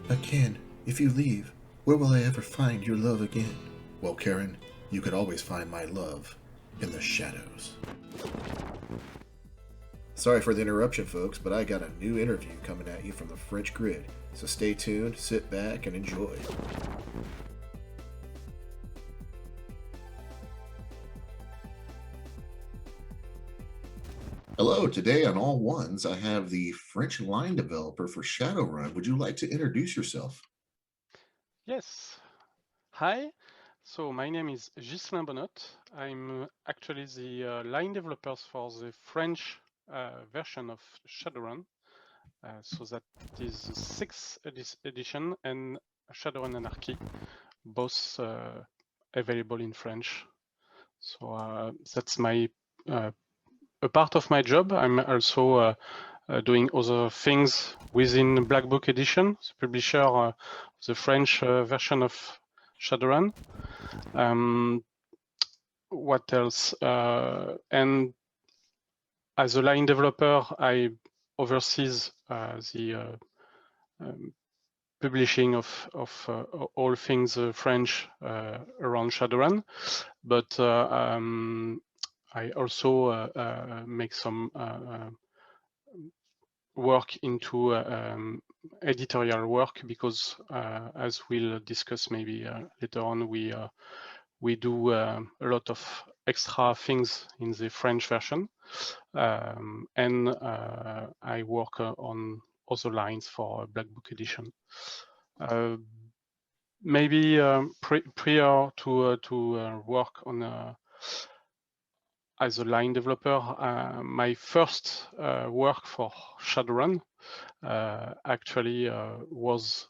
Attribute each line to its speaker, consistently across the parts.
Speaker 1: Again, if you leave, where will I ever find your love again? Well, Karen, you could always find my love in the shadows. Sorry for the interruption, folks, but I got a new interview coming at you from the French grid. So stay tuned, sit back, and enjoy. Hello, today on All Ones, I have the French line developer for Shadowrun. Would you like to introduce yourself?
Speaker 2: Yes. Hi. So my name is Ghislain Bonnotte. I'm actually the line developers for the French version of Shadowrun. So that is the sixth edition and Shadowrun Anarchy, both available in French. So that's my a part of my job. I'm also doing other things within Black Book Edition, the publisher of the French version of Shadowrun. What else? And as a line developer, I oversees the publishing of all things French around Shadowrun, but I also make some work into editorial work because, as we'll discuss maybe later on, we do a lot of extra things in the French version, and I work on other lines for Black Book Edition. Maybe prior to work on as a line developer, my first work for Shadowrun actually was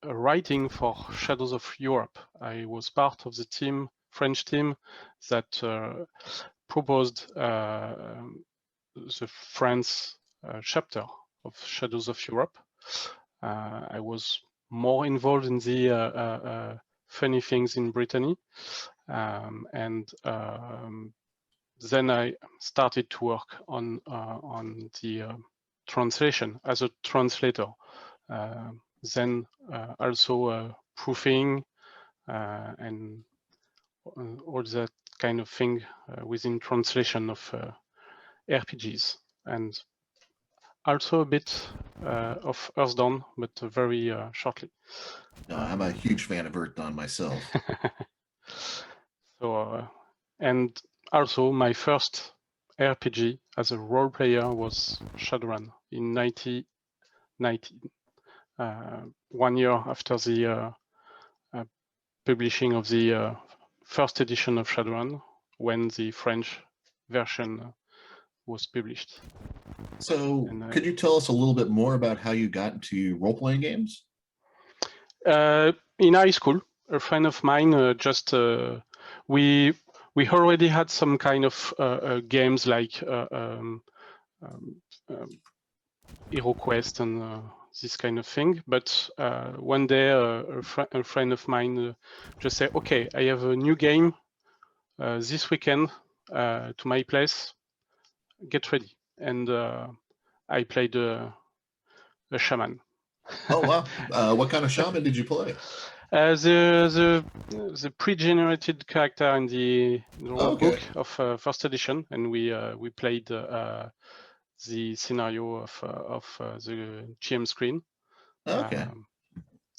Speaker 2: writing for Shadows of Europe. I was part of the team, French team, that proposed the France chapter of Shadows of Europe. I was more involved in the funny things in Brittany, and then I started to work on the translation as a translator. Then also proofing and all that kind of thing within translation of RPGs, and also a bit of Earthdawn, but very shortly.
Speaker 1: I'm a huge fan of Earthdawn myself.
Speaker 2: So, and also my first RPG as a role player was Shadowrun in 1990, 1 year after the publishing of the first edition of Shadowrun, when the French version was published.
Speaker 1: So, could you tell us a little bit more about how you got into role-playing games?
Speaker 2: In high school, a friend of mine just we already had some kind of games like HeroQuest and this kind of thing. But one day, a friend of mine just said, "Okay, I have a new game this weekend to my place. Get ready." And I played a shaman.
Speaker 1: Oh wow! What kind of shaman did you play?
Speaker 2: The pre-generated character in the rule
Speaker 1: Okay.
Speaker 2: book of first edition, and we played the scenario of the GM screen.
Speaker 1: Okay.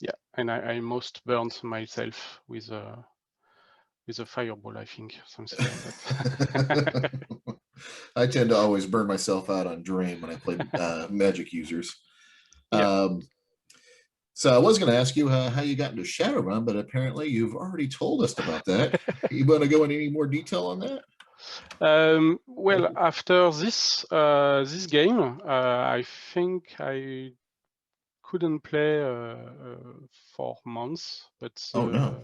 Speaker 2: Yeah, and I most burned myself with a fireball, I think, something like that.
Speaker 1: I tend to always burn myself out on Drain when I play magic users.
Speaker 2: Yeah.
Speaker 1: So I was going to ask you how you got into Shadowrun, but apparently you've already told us about that. You want to go into any more detail on that?
Speaker 2: Well, after this game, I think I couldn't play for months, but
Speaker 1: Oh no.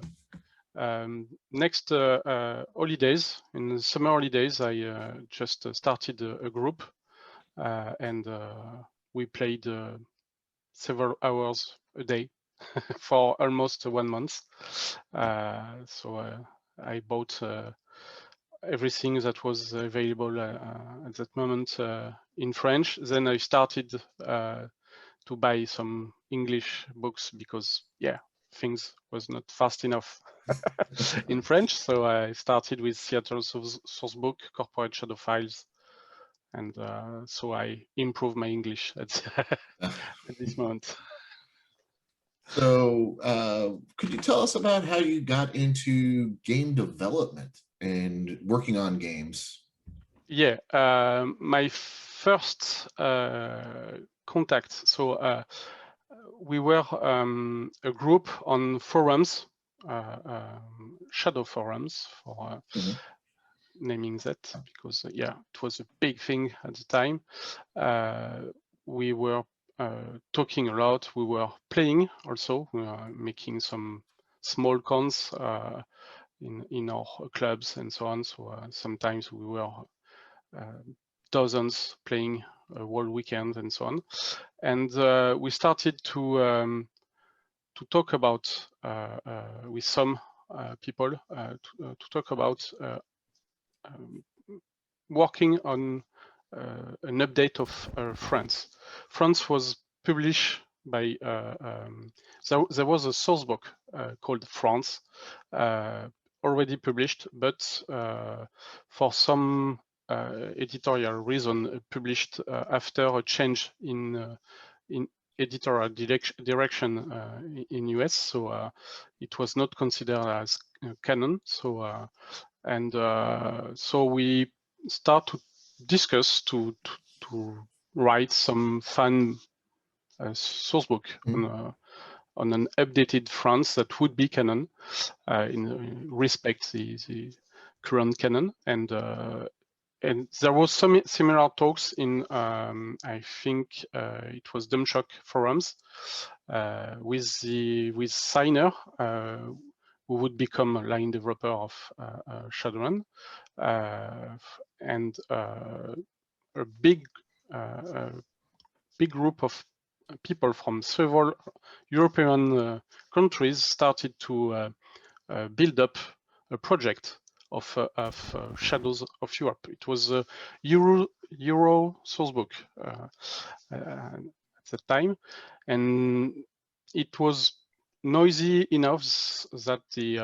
Speaker 2: next holidays, in the summer holidays, I just started a group, and we played several hours a day for almost 1 month. So I bought everything that was available at that moment in French. Then I started buy some English books because things was not fast enough in French. So I started with Seattle Sourcebook, Corporate Shadow Files, and so I improved my English at, at this moment.
Speaker 1: So could you tell us about how you got into game development and working on games?
Speaker 2: Yeah, my first contact. So we were a group on forums, shadow forums for naming that, because it was a big thing at the time. We were talking a lot. We were playing also. We were making some small cons in our clubs and so on. So sometimes we were dozens playing a whole weekend and so on. And we started to talk about with some people to talk about working on an update of France. France was published by there was a source book called France already published, but for some editorial reason published after a change in editorial direction in US, so it was not considered as canon. So so we start to discuss to write some fun source book on an updated France that would be canon in respect the current canon, and there was some similar talks in I think it was Dumbshock forums with Signer, who would become a line developer of Shadowrun, and a big group of people from several European countries started to build up a project of Shadows of Europe. It was a Euro sourcebook at the time, and it was noisy enough that the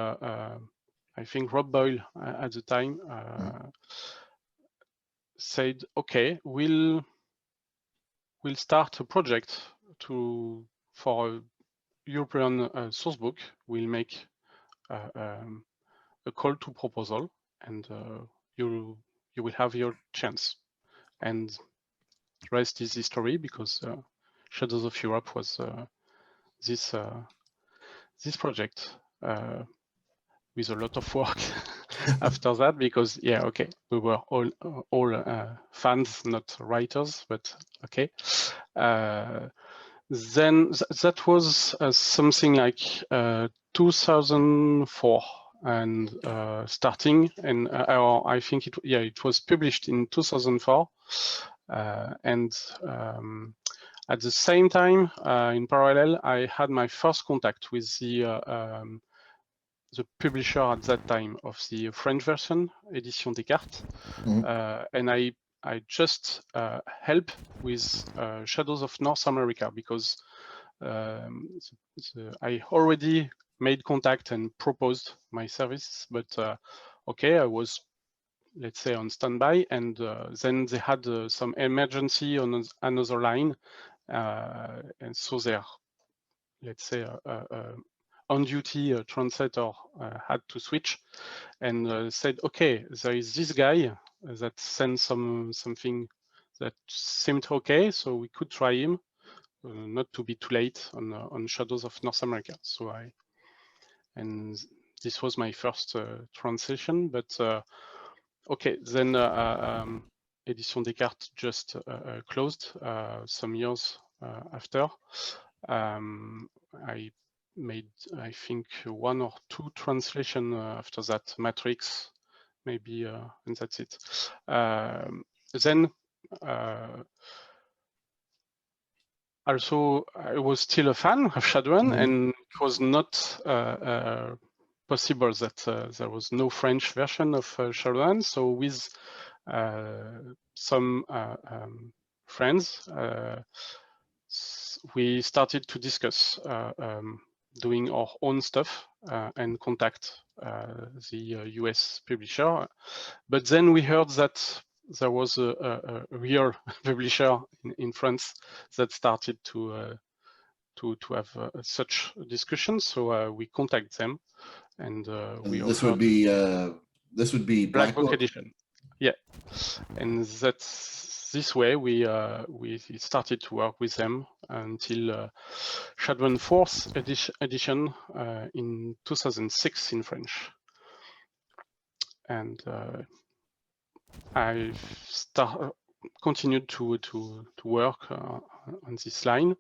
Speaker 2: I think Rob Boyle at the time said, "Okay, we'll start a project for a European sourcebook. We'll make a call to proposal, and you will have your chance." And the rest is history, because Shadows of Europe was this project with a lot of work after that, because we were all fans, not writers, but okay. Then that was something like 2004 and starting, and I think it was published in 2004, and at the same time, in parallel, I had my first contact with the publisher at that time of the French version, Édition Descartes, and I just help with Shadows of North America, because I already made contact and proposed my service, but I was, let's say, on standby, and then they had some emergency on another line, and so their, let's say, on-duty translator had to switch, and said, "Okay, there is this guy that sent something that seemed okay, so we could try him, not to be too late on Shadows of North America." So and this was my first translation, but then Édition Descartes just closed some years after. I made, I think, one or two translation after that, Matrix, maybe, and that's it. Then also, I was still a fan of Shadowrun, and it was not possible that there was no French version of Shadowrun. So with some friends, we started to discuss doing our own stuff and contact the US publisher. But then we heard that there was a real publisher in France that started to have such discussions. So we contact them, and we
Speaker 1: this
Speaker 2: offered
Speaker 1: would be
Speaker 2: Black Book
Speaker 1: Book
Speaker 2: edition. Yeah, and that's this way we started to work with them until Chadron 4th edition in 2006 in French. And I continued to work on this line.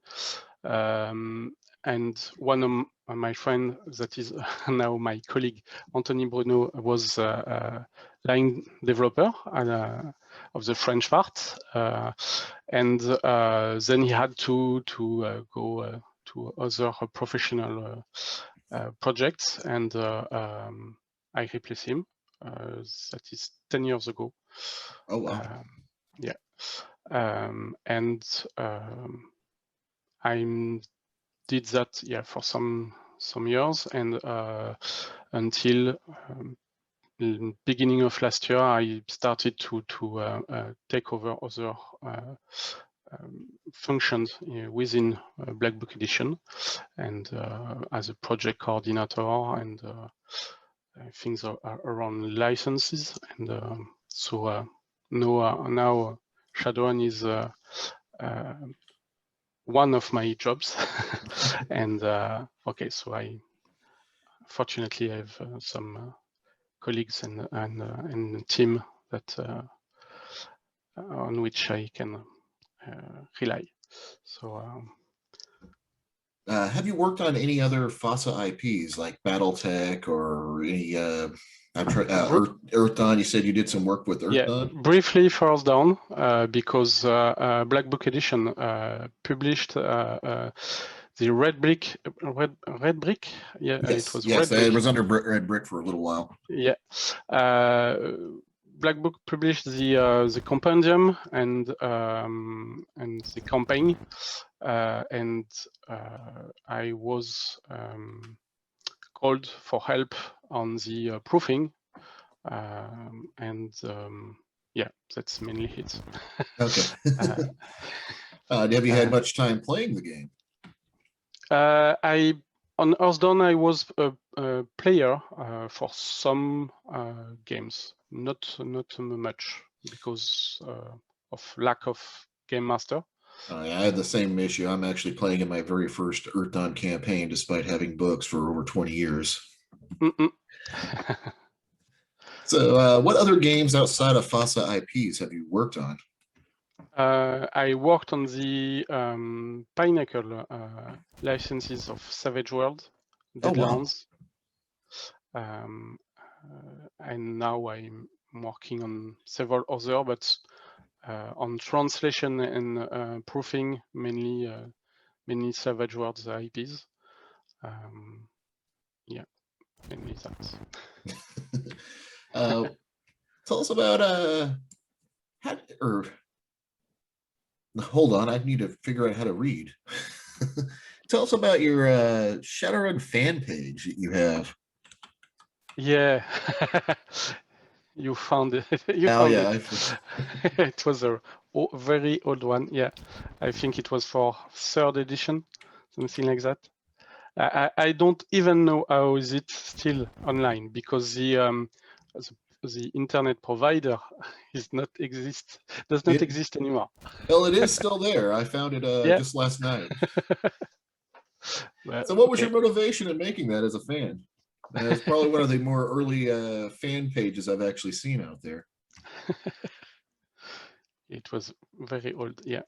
Speaker 2: And one of my friends, that is now my colleague, Anthony Bruno, was a line developer of the French part. And then he had to go to other professional projects, and I replaced him. That is 10 years ago.
Speaker 1: Oh, wow.
Speaker 2: Yeah. And I did that, yeah, for some years, and until beginning of last year, I started to take over other functions within Black Book Edition, and as a project coordinator and things are around licenses, and so now Shadowrun is one of my jobs. And okay, so I fortunately have some colleagues and team that on which I can rely. So
Speaker 1: have you worked on any other FOSSA IPs like BattleTech or any Earth Dawn? You said you did some work with Earth Dawn?
Speaker 2: Yeah, briefly Force Down, because Black Book Edition published the Red Brick. Yeah,
Speaker 1: Yes,
Speaker 2: it was
Speaker 1: yes,
Speaker 2: Red Brick.
Speaker 1: it was under Red Brick for a little while.
Speaker 2: Yeah, Black Book published the compendium and the campaign, and I was called for help on the proofing, and yeah, that's mainly it.
Speaker 1: Okay. Have you had much time playing the game?
Speaker 2: On Earthdawn, I was a player for some games, not much, because of lack of game master.
Speaker 1: I had the same issue. I'm actually playing in my very first Earth Dawn campaign, despite having books for over 20 years. So what other games outside of FOSSA IPs have you worked on?
Speaker 2: I worked on the Pinnacle licenses of Savage World, Deadlands. Oh, wow. And now I'm working on several other, but on translation and proofing, mainly Savage Worlds IPs. Yeah, mainly that.
Speaker 1: Tell us about hold on, I need to figure out how to read. Tell us about your Shadowrun fan page that you have.
Speaker 2: Yeah. You found it. It was a very old one. Yeah, I think it was for 3rd edition, something like that. I don't even know how is it still online, because the internet provider does not exist anymore.
Speaker 1: Well, it is still there. I found it just last night. So what was your motivation in making that as a fan? It's probably one of the more early fan pages I've actually seen out there.
Speaker 2: It was very old, yeah.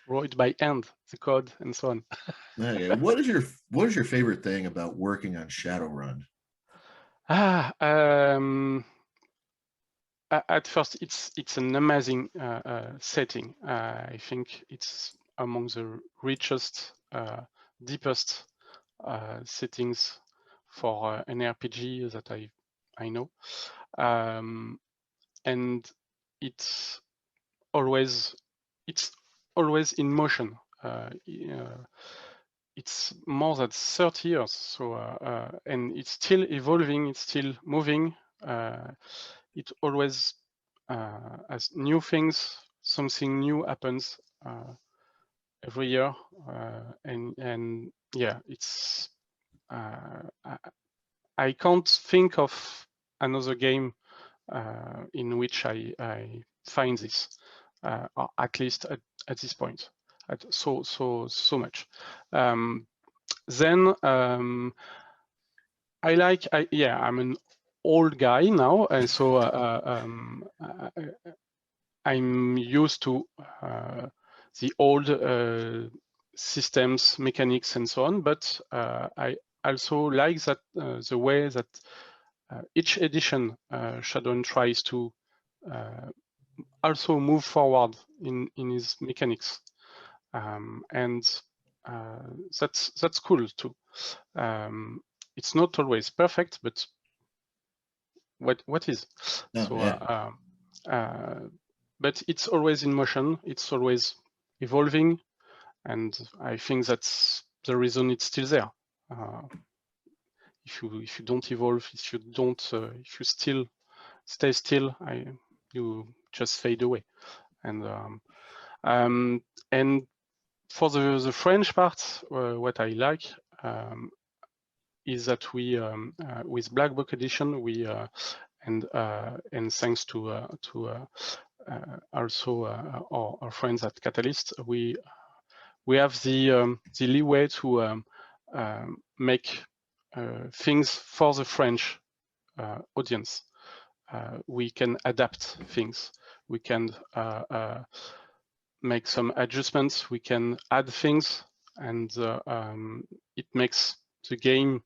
Speaker 2: Wrote by hand, the code and so on.
Speaker 1: Okay. What is your favorite thing about working on Shadowrun?
Speaker 2: At first, it's an amazing setting. I think it's among the richest, deepest settings for an RPG that I know, and it's always in motion. It's more than 30 years, so and it's still evolving, it's still moving. It always has new things, something new happens every year, and yeah, it's I can't think of another game in which I find this, or at least at this point, so much. Then I'm an old guy now, and so I'm used to the old systems, mechanics, and so on. But I also like that the way that each edition Shadowrun tries to also move forward in his mechanics, and that's cool too. It's not always perfect, but what is?
Speaker 1: Oh,
Speaker 2: so
Speaker 1: yeah.
Speaker 2: but it's always in motion, it's always evolving, and I think that's the reason it's still there. If you don't evolve, if you still stay still, you just fade away. And for the French part, what I like is that we with Black Book Edition and thanks to also our friends at Catalyst, we have the leeway to make things for the French audience. We can adapt things. We can make some adjustments. We can add things, and it makes the game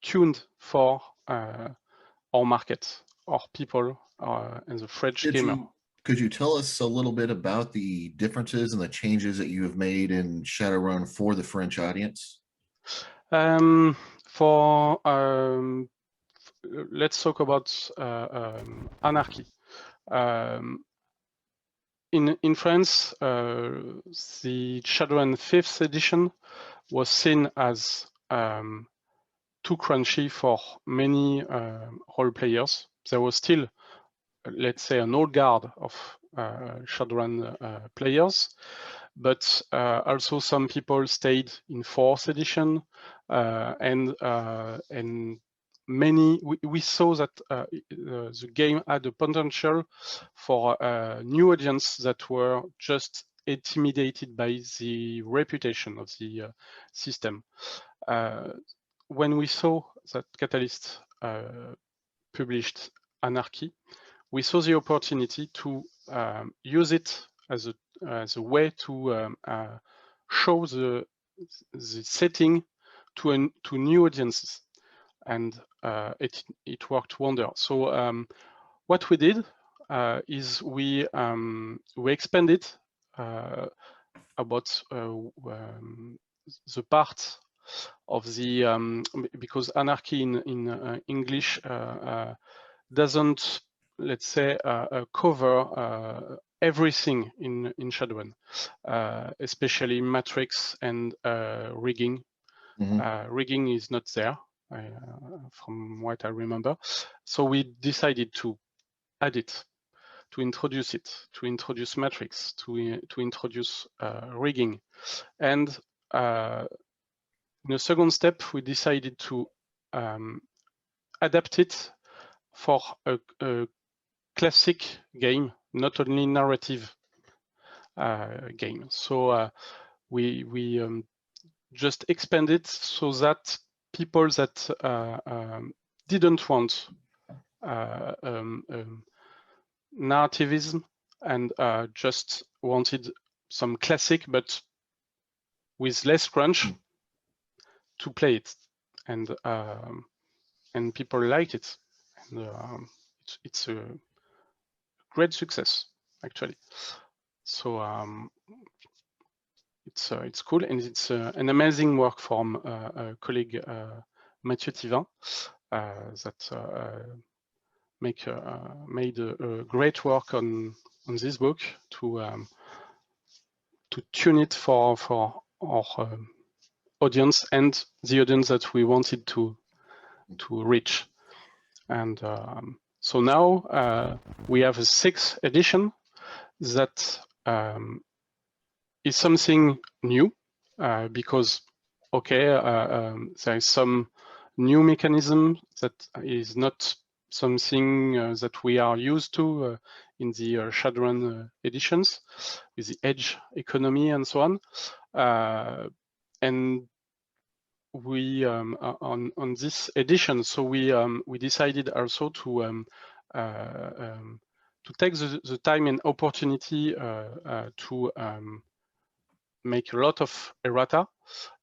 Speaker 2: tuned for our market, our people, and the French gamer.
Speaker 1: Could you tell us a little bit about the differences and the changes that you have made in Shadowrun for the French audience?
Speaker 2: Let's talk about anarchy. In France, the Shadowrun 5th edition was seen as too crunchy for many role players. There was still, let's say, an old guard of Shadowrun players, but also some people stayed in 4th edition, and many we saw that the game had a potential for a new audience that were just intimidated by the reputation of the system. When we saw that Catalyst published Anarchy, we saw the opportunity to use it as a way to show the setting to new audiences, and it worked wonder. So what we did is we expanded about the part of the because anarchy in English doesn't, let's say, cover everything in Shadowrun, especially matrix and rigging. Rigging is not there, from what I remember. So we decided to add it, to introduce matrix, to introduce rigging. And in a second step, we decided to adapt it for a classic game, not only narrative game. So we just expanded so that people that didn't want narrativism and just wanted some classic but with less crunch to play it, and people liked it, and it's a great success actually. So it's cool, and it's an amazing work from a colleague, Mathieu Thivin, that made a great work on this book to tune it for our audience and the audience that we wanted to reach. And so now we have a 6th edition that is something new because there is some new mechanism that is not something that we are used to in the Chadron editions with the edge economy and so on. And we on this edition, so we decided also to take the time and opportunity to make a lot of errata,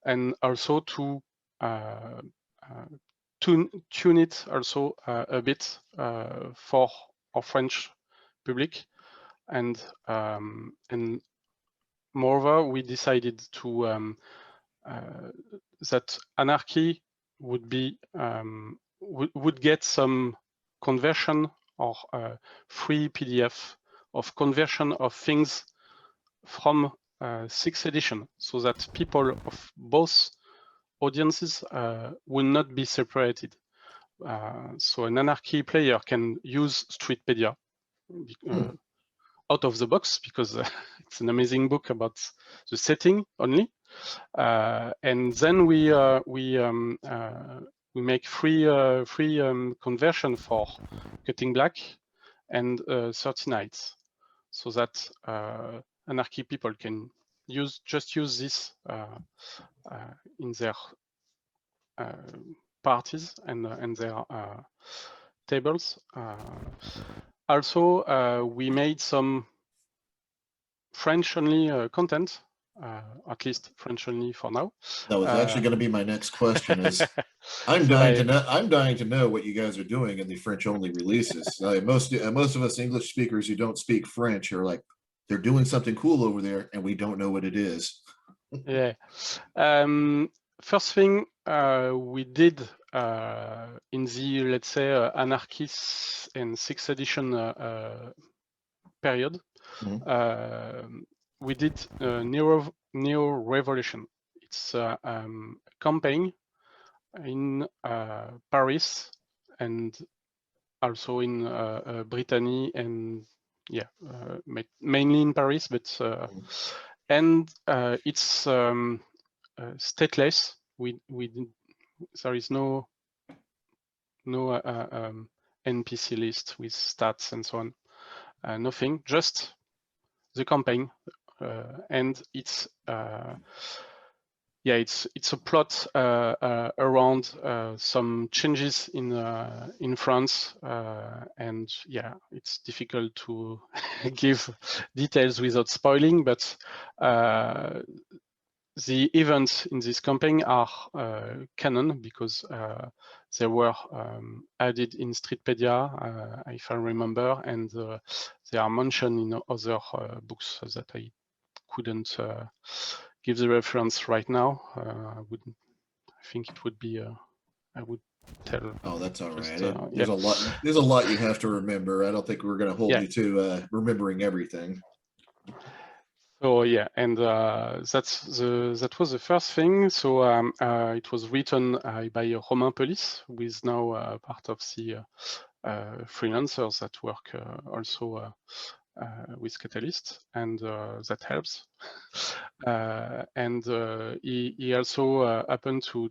Speaker 2: and also to tune it also a bit for our French public, and moreover, we decided to that anarchy would be would get some conversion or free PDF of conversion of things from 6th edition, so that people of both audiences will not be separated. So an anarchy player can use Streetpedia out of the box, because it's an amazing book about the setting only. And then we make free conversion for Cutting Black and 30 Nights, so that anarchy people can just use this in their parties and their tables. Also, we made some French only content, at least French only for now.
Speaker 1: That was actually going to be my next question. Is I'm
Speaker 2: So
Speaker 1: dying to know what you guys are doing in the French only releases. Most of us English speakers who don't speak French are like, they're doing something cool over there, and we don't know what it is.
Speaker 2: Yeah. First thing we did in the, let's say, anarchist and 6th edition period, we did Neo Revolution. It's a campaign in Paris and also in Brittany, and mainly in Paris, but and it's stateless. There is no NPC list with stats and so on. Nothing, just the campaign, and it's it's a plot around some changes in France, and it's difficult to give details without spoiling, but the events in this campaign are canon because they were added in Streetpedia, if I remember, and they are mentioned in other books that I couldn't give the reference right now. I think it would be I would tell.
Speaker 1: Oh, that's all right. There's a lot you have to remember. I don't think we're going to hold you to remembering everything.
Speaker 2: So and that was the first thing. So it was written by Romain Pelis, who is now part of the freelancers that work also with Catalyst, and that helps. And he also happened to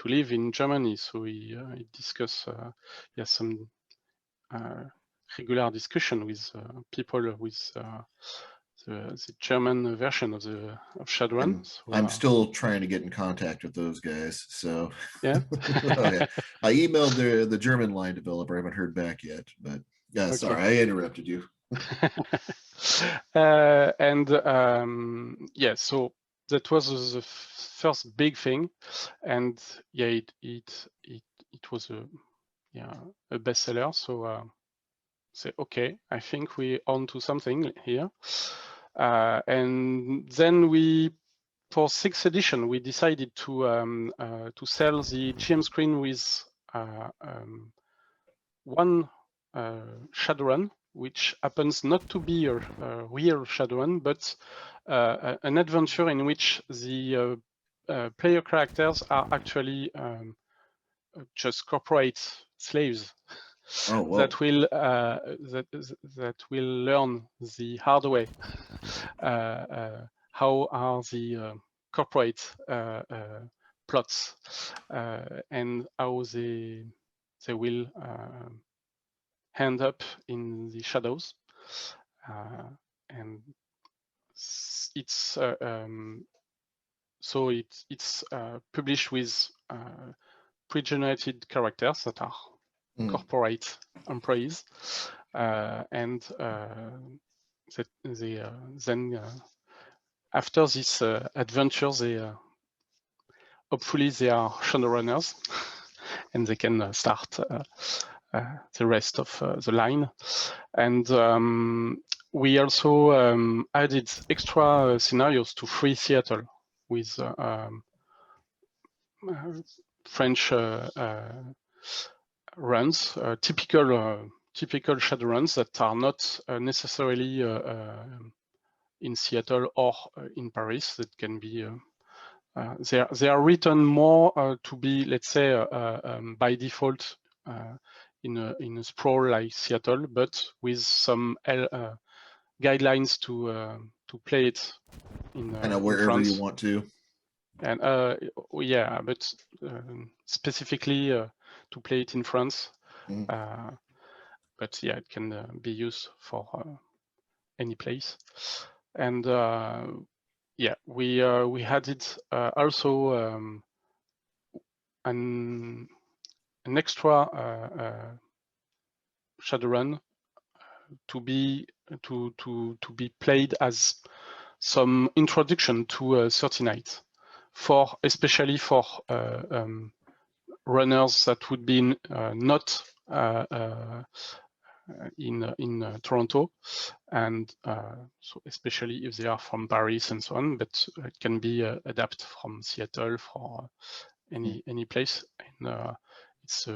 Speaker 2: live in Germany, so he discussed some regular discussion with people with the German version of Shadowrun.
Speaker 1: I'm still trying to get in contact with those guys. So
Speaker 2: yeah,
Speaker 1: I emailed the German line developer. I haven't heard back yet, but sorry, I interrupted you.
Speaker 2: And so that was the first big thing, and it was a bestseller. So say, okay, I think we on to something here. And then for 6th edition, we decided to sell the GM screen with one Shadowrun which happens not to be a real Shadowrun, but an adventure in which the player characters are actually just corporate slaves that will that will learn the hard way how are the corporate plots and how they will end up in the shadows, and it's so it's published with pre-generated characters that are corporate employees, and that they then after this adventure, they hopefully they are Shadowrunners, and they can start the rest of the line. And we also added extra scenarios to Free Seattle with French runs, typical Shadowruns that are not necessarily in Seattle or in Paris. That can be they are written more to be, let's say, by default in a sprawl like Seattle, but with some guidelines to play it in
Speaker 1: wherever
Speaker 2: France.
Speaker 1: you want to.
Speaker 2: And yeah, but specifically to play it in France. But yeah, it can be used for any place. And yeah, we had it also an extra Shadowrun to be played as some introduction to 30 Nights, especially for runners that would be not in Toronto, and so especially if they are from Paris and so on, but it can be adapted from Seattle for any place. And it's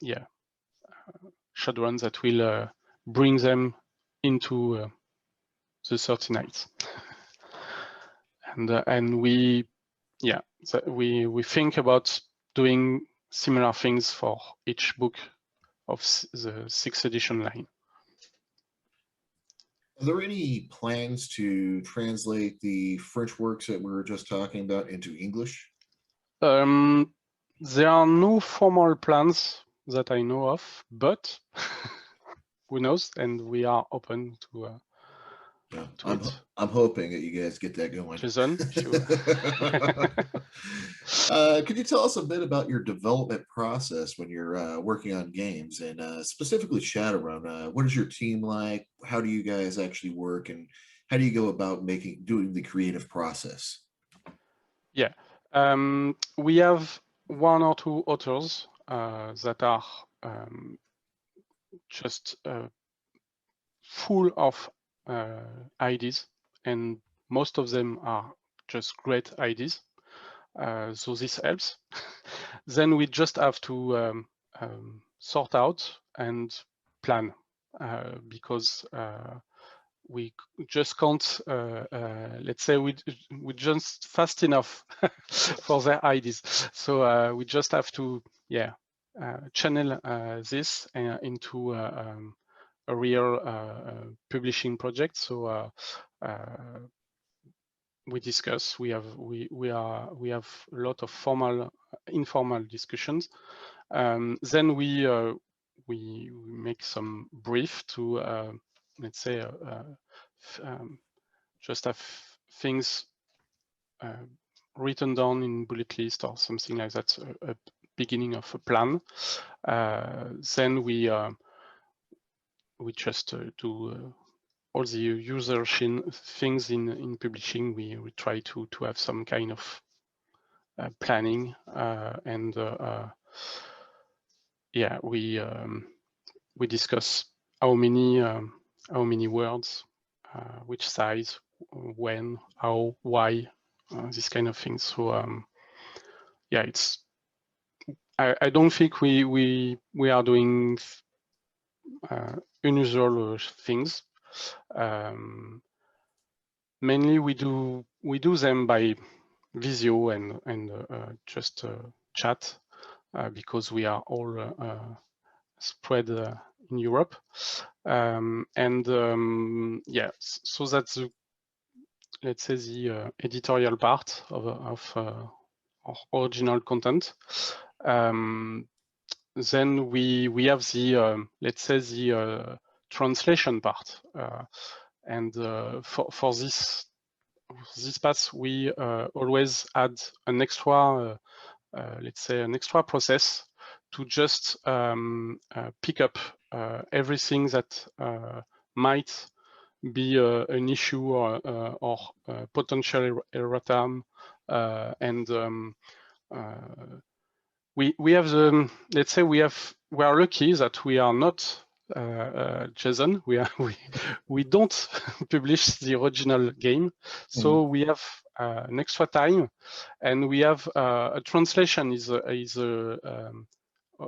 Speaker 2: yeah, Shadowrun that will bring them into the 30 Nights. And we think about doing similar things for each book of the 6th edition line.
Speaker 1: Are there any plans to translate the French works that we were just talking about into English?
Speaker 2: There are no formal plans that I know of, but who knows? And we are open to it.
Speaker 1: I'm hoping that you guys get that going.
Speaker 2: Jason,
Speaker 1: could you tell us a bit about your development process when you're working on games, and specifically Shadowrun? What is your team like? How do you guys actually work, and how do you go about doing the creative process?
Speaker 2: Yeah, we have 1 or 2 authors that are just full of ideas, and most of them are just great ideas. So this helps. Then we just have to sort out and plan, because we just can't, let's say, we just fast enough for their ideas. So we just have to, channel this into a real publishing project. So we discuss. We have a lot of formal, informal discussions. Then we make some brief to let's say just have things written down in bullet list or something like that. A beginning of a plan. Then we just do all the user things in publishing. We try to have some kind of planning, and yeah, we discuss how many words, which size, when, how, why, this kind of things. So yeah, it's I don't think we are doing unusual things. Mainly we do them by Visio and just chat because we are all spread in Europe. Yeah, so that's let's say the editorial part of our original content. Then we have the let's say the translation part, and for this path we always add an extra let's say an extra process to just pick up everything that might be an issue or potential errata, and we have the, let's say we are lucky that we are not JSON. We don't publish the original game, so we have an extra time, and we have a translation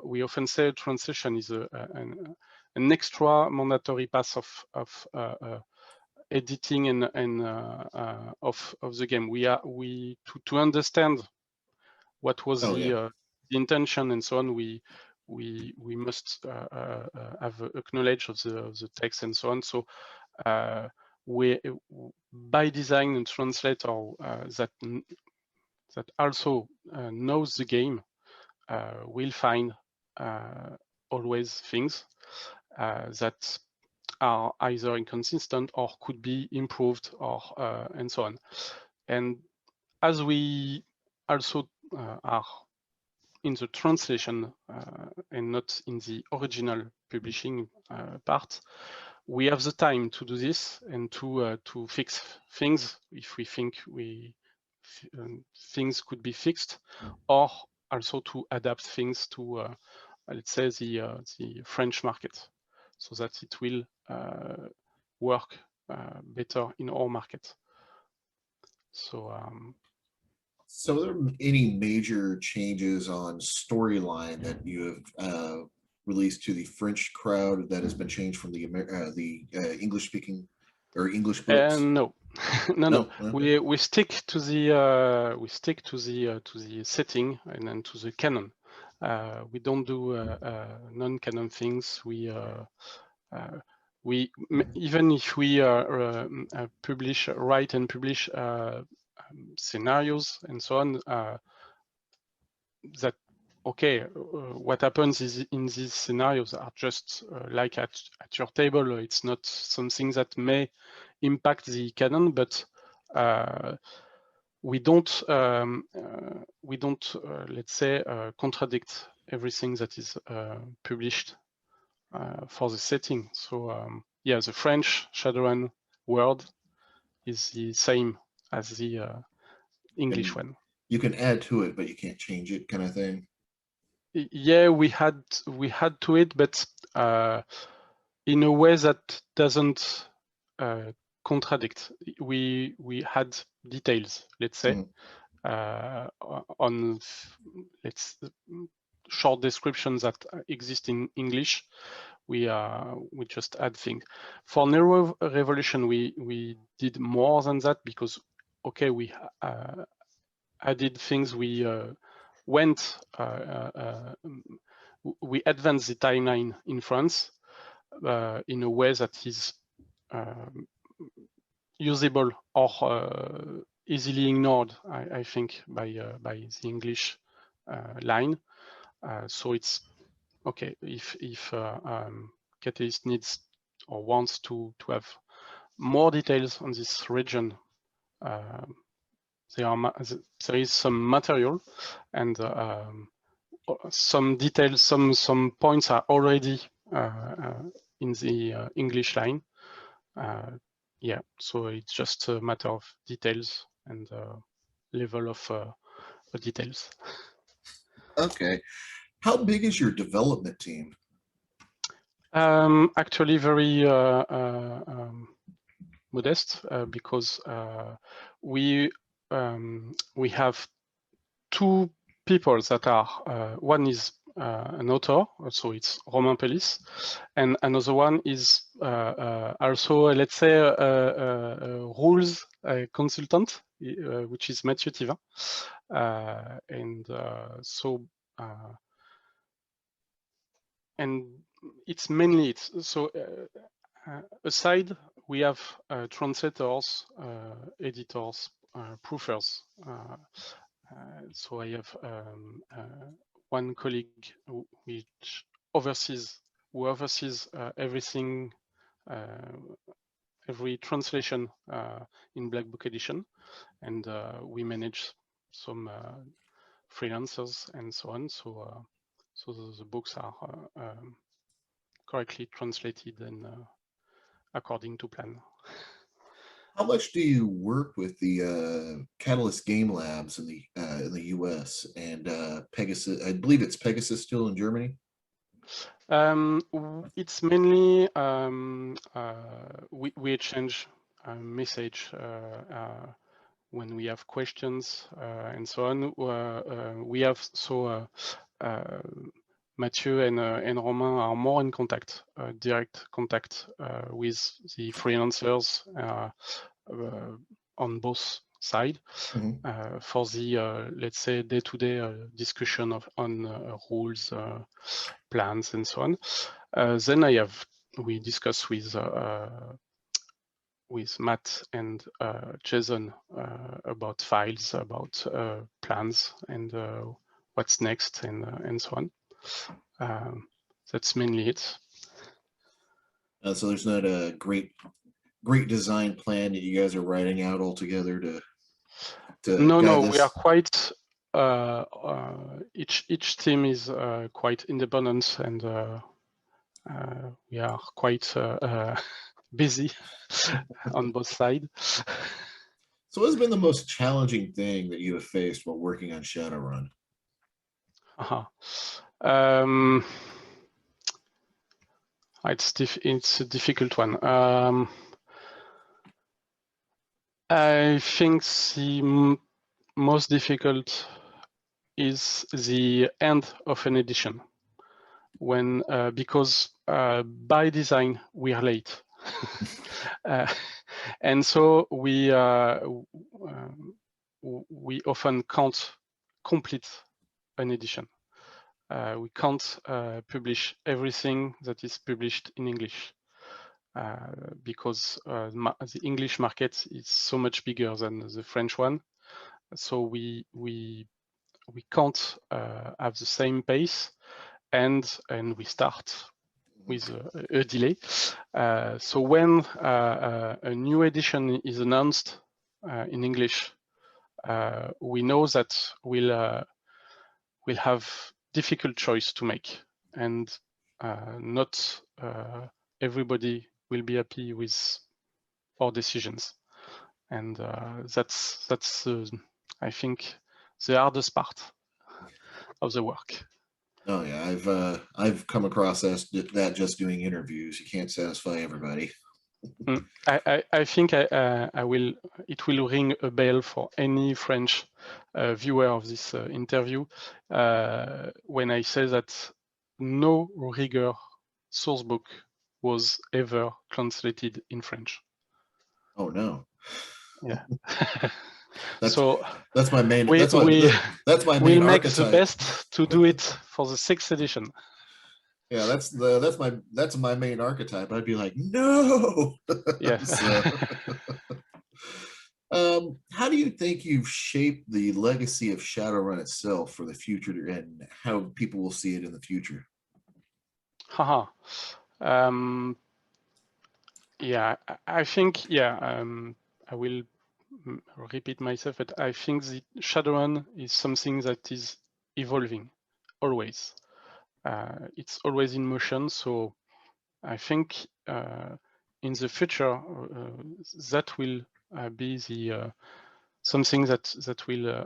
Speaker 2: we often say a translation is an extra mandatory path of editing and of the game. We to understand what was the intention and so on. We must have acknowledge of the text and so on. So we by design and translator that also knows the game will find always things that are either inconsistent or could be improved, or and so on. And as we also are in the translation and not in the original publishing part, we have the time to do this and to fix things if we think things could be fixed, or also to adapt things to let's say the French market, so that it will work better in our market. So
Speaker 1: so are there any major changes on storyline that you have released to the French crowd that has been changed from the English speaking or English books?
Speaker 2: No. No.
Speaker 1: Okay.
Speaker 2: We stick to the setting and then to the canon. We don't do non-canon things. We even if we write and publish scenarios and so on, that okay, what happens is in these scenarios are just like at your table. It's not something that may impact the canon, but we don't let's say contradict everything that is published for the setting. So yeah, the French Shadowrun world is the same as the English one.
Speaker 1: You can add to it, but you can't change it, kind of thing.
Speaker 2: Yeah, we had to it, but in a way that doesn't contradict. We had details, let's say, on short descriptions that exist in English. We just add things. For Nero Revolution, we did more than that, because okay, we added things. We we advanced the timeline in France in a way that is usable or easily ignored, I think, by the English line. So it's okay if Catalyst needs or wants to have more details on this region. There is some material and some details, some points are already in the English line. Yeah, so it's just a matter of details and level of details.
Speaker 1: Okay. How big is your development team?
Speaker 2: Actually, very modest, because we have two people that are one is an author, so it's Romain Pellis, and another one is also, let's say, a rules consultant, which is Mathieu Thivin, and it's mainly it. So aside, we have translators, editors, proofers. So I have one colleague who oversees everything, every translation in Black Book Edition, and we manage some freelancers and so on. So the books are correctly translated and according to plan.
Speaker 1: How much do you work with the Catalyst Game Labs in the U.S. and Pegasus? I believe it's Pegasus still in Germany.
Speaker 2: It's mainly we exchange message when we have questions and so on. We have Mathieu and Romain are more in contact, direct contact with the freelancers on both sides for the let's say day-to-day discussion on rules, plans, and so on. Then we discuss with Matt and Jason about files, about plans, and what's next, and so on. That's mainly it.
Speaker 1: So there's not a great design plan that you guys are writing out all together to
Speaker 2: no,
Speaker 1: this?
Speaker 2: We are quite each team is quite independent, and we are quite busy on both sides.
Speaker 1: So what's been the most challenging thing that you have faced while working on Shadowrun?
Speaker 2: It's a difficult one. I think the most difficult is the end of an edition, when because by design we are late, and so we often can't complete an edition. We can't publish everything that is published in English. Because the English market is so much bigger than the French one, so we can't have the same pace, and we start with a delay. So when a new edition is announced in English, we know that we'll have difficult choice to make, and not everybody will be happy with our decisions, and that's I think the hardest part of the work.
Speaker 1: Oh yeah, I've come across that just doing interviews. You can't satisfy everybody.
Speaker 2: I think it will ring a bell for any French viewer of this interview when I say that no Rigor sourcebook was ever translated in French.
Speaker 1: Oh no.
Speaker 2: Yeah.
Speaker 1: That's my main.
Speaker 2: We'll make
Speaker 1: archetype.
Speaker 2: the best to do it for the 6th edition.
Speaker 1: Yeah, that's my main archetype. I'd be like, no.
Speaker 2: Yeah.
Speaker 1: How do you think you've shaped the legacy of Shadowrun itself for the future, and how people will see it in the future?
Speaker 2: Yeah, I think, I will repeat myself, but I think the Shadowrun is something that is evolving always. It's always in motion, so I think in the future that will be the something that will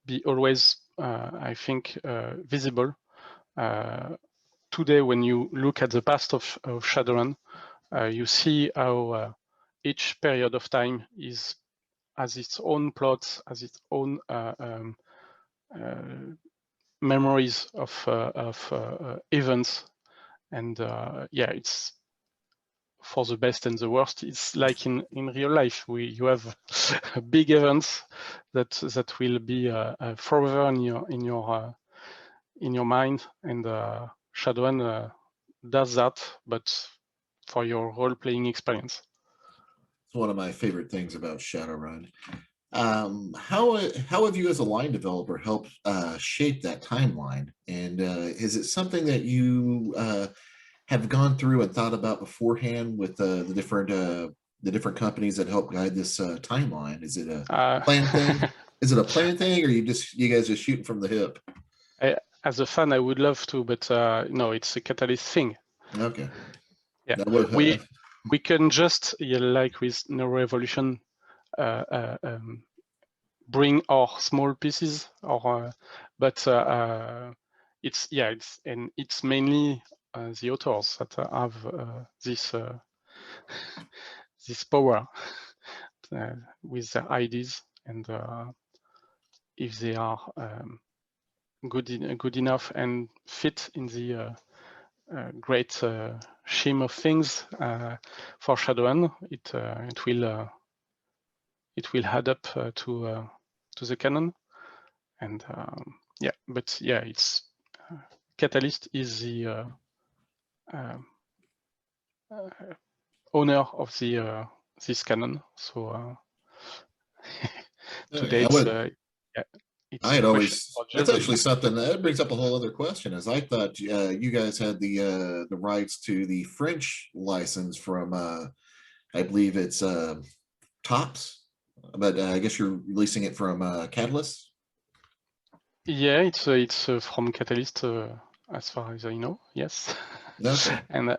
Speaker 2: be always, I think, visible. Today, when you look at the past of Shadowrun, you see how each period of time has its own plot, has its own memories of events, and yeah, it's for the best and the worst. It's like in real life, you have big events that will be forever in your mind, and Shadowrun does that, but for your role-playing experience.
Speaker 1: It's one of my favorite things about Shadowrun. How have you as a line developer helped shape that timeline? And is it something that you have gone through and thought about beforehand with the different companies that help guide this timeline? Is it a planned thing? Is it a planned thing, or you guys just shooting from the hip?
Speaker 2: As a fan, I would love to, but no, it's a Catalyst thing.
Speaker 1: Okay.
Speaker 2: Yeah, we can just, like with No Revolution, bring our small pieces, but it's mainly the authors that have this this power with their ideas, and if they are good enough and fit in the great scheme of things for Shadowrun, it will add up to the canon. And yeah, but yeah, it's Catalyst is the owner of the this canon. So today it's
Speaker 1: I had always, that's
Speaker 2: Jason.
Speaker 1: actually something that brings up a whole other question, is I thought you guys had the rights to the French license from I believe it's Tops, but I guess you're releasing it from Catalyst.
Speaker 2: Yeah, it's from Catalyst as far as I know. Yes.
Speaker 1: Okay.
Speaker 2: And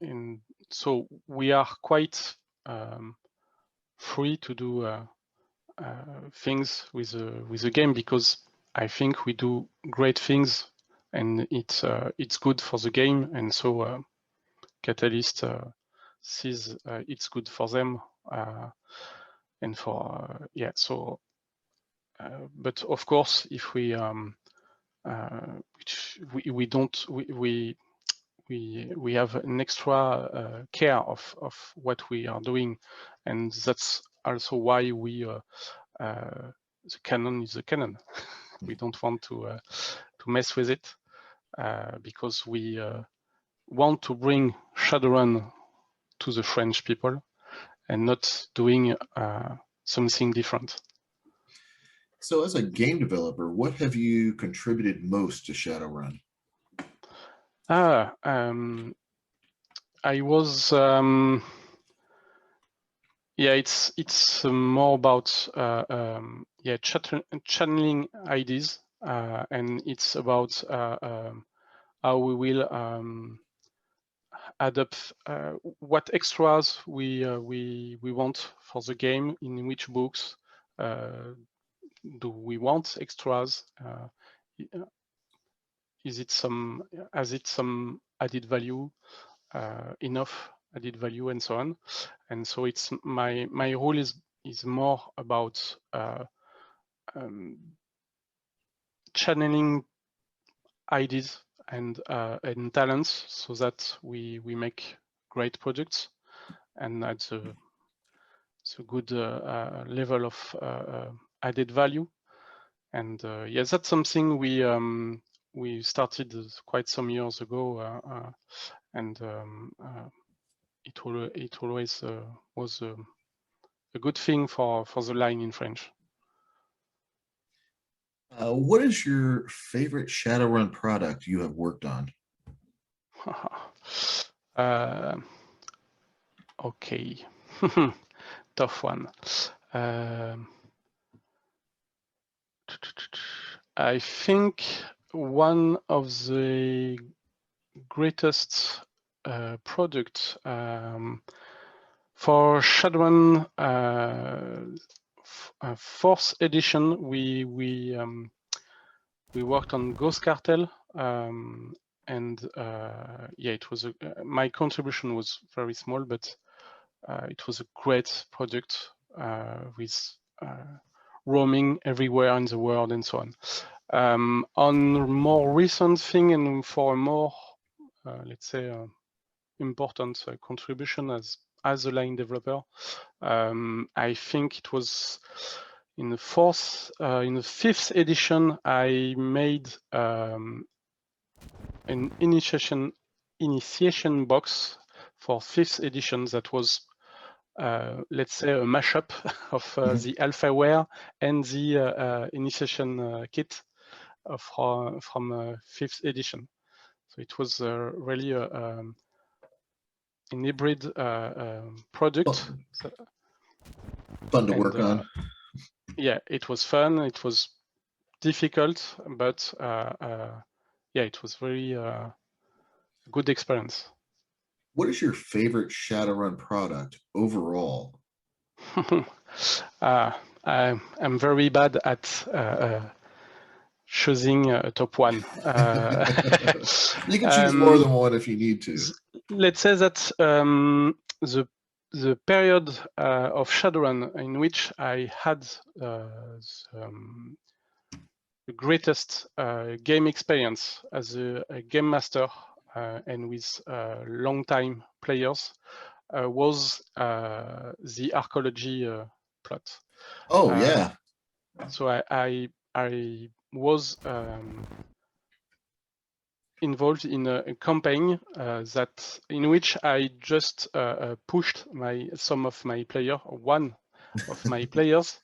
Speaker 2: and so we are quite free to do things with the game, because I think we do great things, and it's good for the game, and so Catalyst sees it's good for them, and for so. But of course, if we which we don't we have an extra care of what we are doing, and that's also why the canon is a canon. We don't want to mess with it, because we want to bring Shadowrun to the French people and not doing something different.
Speaker 1: So as a game developer, what have you contributed most to Shadowrun?
Speaker 2: I was it's more about channeling ideas, and it's about how we will add up what extras we want for the game, in which books do we want extras, has it some added value, enough added value, and so on. And so it's my role is more about channeling ideas and talents, so that we make great products, and at a good level of added value. And yes, that's something we started quite some years ago, and it always was a good thing for the line in French.
Speaker 1: What is your favorite Shadowrun product you have worked on?
Speaker 2: Okay, tough one. I think one of the greatest products for Shadowrun 4th edition, we worked on Ghost Cartel, and it was my contribution was very small, but it was a great product with roaming everywhere in the world and so on. On more recent thing and for a more, let's say, important contribution as a line developer, I think it was in the fifth edition, I made an initiation box for fifth edition that was, let's say, a mashup of the alphaware and the initiation kit from fifth edition. So it was really an hybrid product.
Speaker 1: Fun to work on.
Speaker 2: Yeah, it was fun. It was difficult, but yeah, it was very good experience.
Speaker 1: What is your favorite Shadowrun product overall?
Speaker 2: I'm very bad at choosing a top one.
Speaker 1: You can choose more than one if you need to.
Speaker 2: Let's say that the period of Shadowrun in which I had the greatest game experience as a game master and with long-time players was the archaeology plot.
Speaker 1: Oh yeah.
Speaker 2: So I was involved in a campaign that in which I just pushed some of my players, one of my players,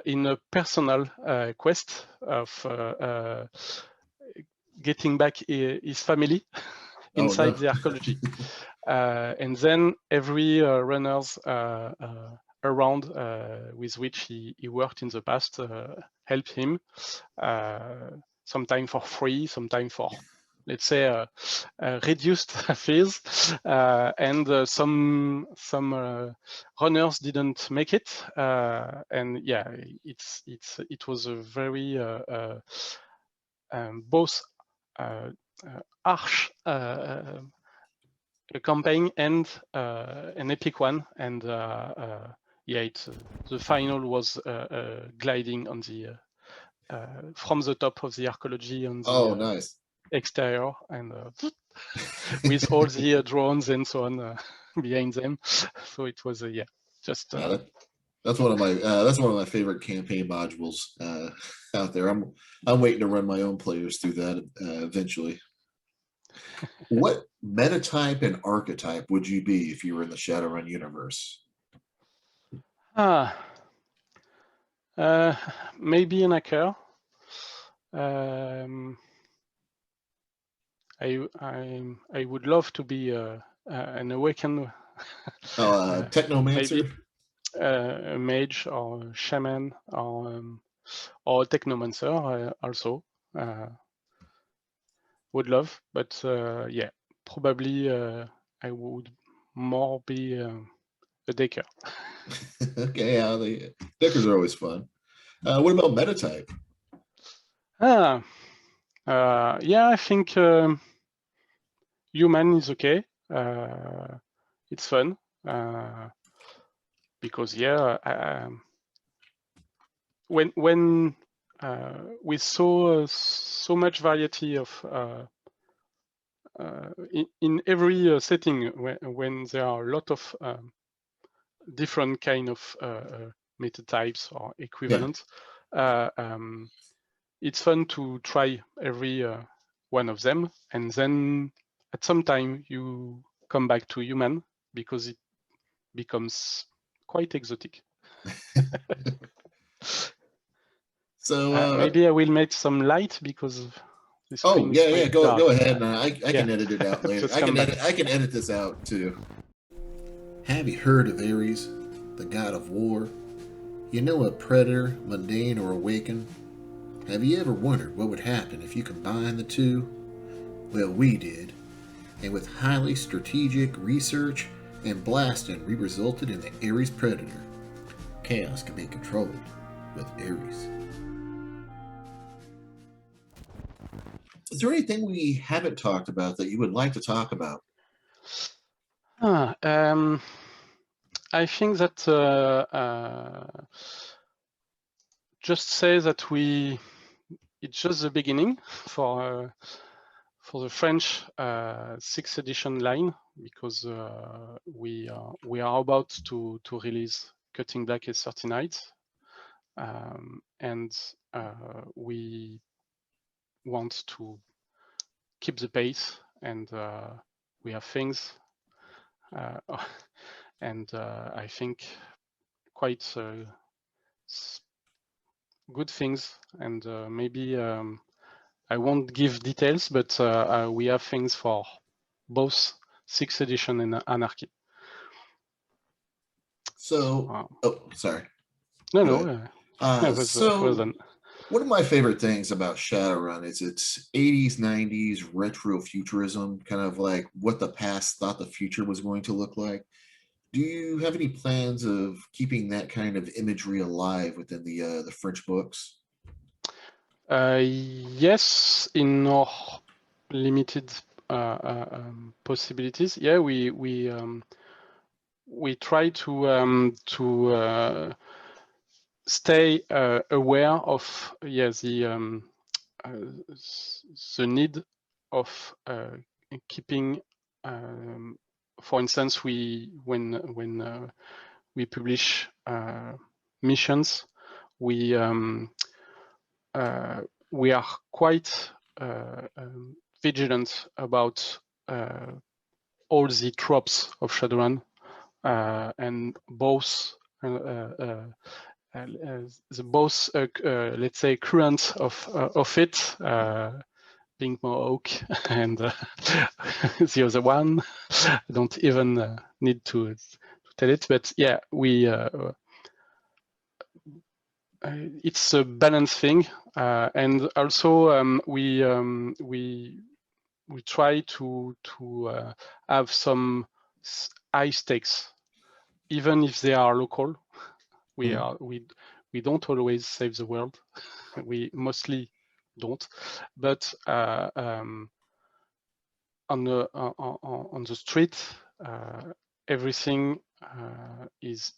Speaker 2: in a personal quest of getting back his family inside the archaeology. And then every runners around with which he worked in the past helped him, sometime for free, sometime for, let's say, a reduced fees, and some runners didn't make it, and yeah, it was a very both harsh campaign and an epic one, and yeah, the final was gliding on the from the top of the archaeology on the
Speaker 1: nice
Speaker 2: exterior, and with all the drones and so on behind them. So it was yeah, just
Speaker 1: that's one of my favorite campaign modules out there. I'm waiting to run my own players through that eventually. What metatype and archetype would you be if you were in the Shadowrun universe?
Speaker 2: Maybe an hacker. I would love to be an awakened
Speaker 1: technomancer,
Speaker 2: maybe a mage or a shaman or a technomancer also. Would love, but yeah, probably I would more be a decker.
Speaker 1: Okay, yeah, the deckers are always fun. What about metatype?
Speaker 2: Yeah, I think human is okay. It's fun because yeah, when we saw so much variety of in every setting when there are a lot of different kind of metatypes or equivalent. Yeah. It's fun to try every one of them, and then at some time you come back to human because it becomes quite exotic. So maybe I will make some light because this screen is quite dark.
Speaker 1: Go ahead. I can edit it out later. I can edit this out too. Have you heard of Ares, the god of war? You know, a predator, mundane or awakened? Have you ever wondered what would happen if you combine the two? Well, we did. And with highly strategic research and blasting, we resulted in the Ares Predator. Chaos can be controlled with Ares. Is there anything we haven't talked about that you would like to talk about?
Speaker 2: I think that just say that it's just the beginning for the French 6th edition line, because we are about to release Cutting Black A39, and we want to keep the pace, and we have things, and I think quite good things, and maybe I won't give details, but we have things for both 6th edition and Anarchy.
Speaker 1: So, oh, sorry.
Speaker 2: No,
Speaker 1: so
Speaker 2: done.
Speaker 1: one of my favorite things about Shadowrun is its 80s, 90s retro futurism, kind of like what the past thought the future was going to look like. Do you have any plans of keeping that kind of imagery alive within the French books?
Speaker 2: Yes, in our limited possibilities. Yeah, we try to stay aware of the need of keeping. For instance, when we publish missions, we are quite vigilant about all the tropes of Shadowrun, and both the both let's say current of it, being more oak and the other one. I don't even need to tell it, but yeah, we it's a balanced thing, and also we try to have some high stakes, even if they are local. We don't always save the world. We mostly don't, but on the street, everything is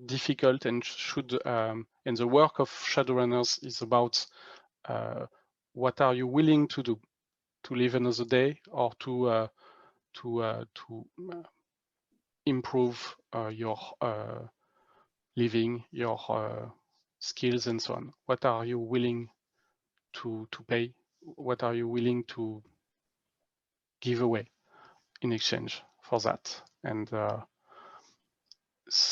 Speaker 2: difficult and should. And the work of Shadowrunners is about what are you willing to do to live another day, or to improve your living, your skills, and so on. What are you willing to pay? What are you willing to give away in exchange for that? And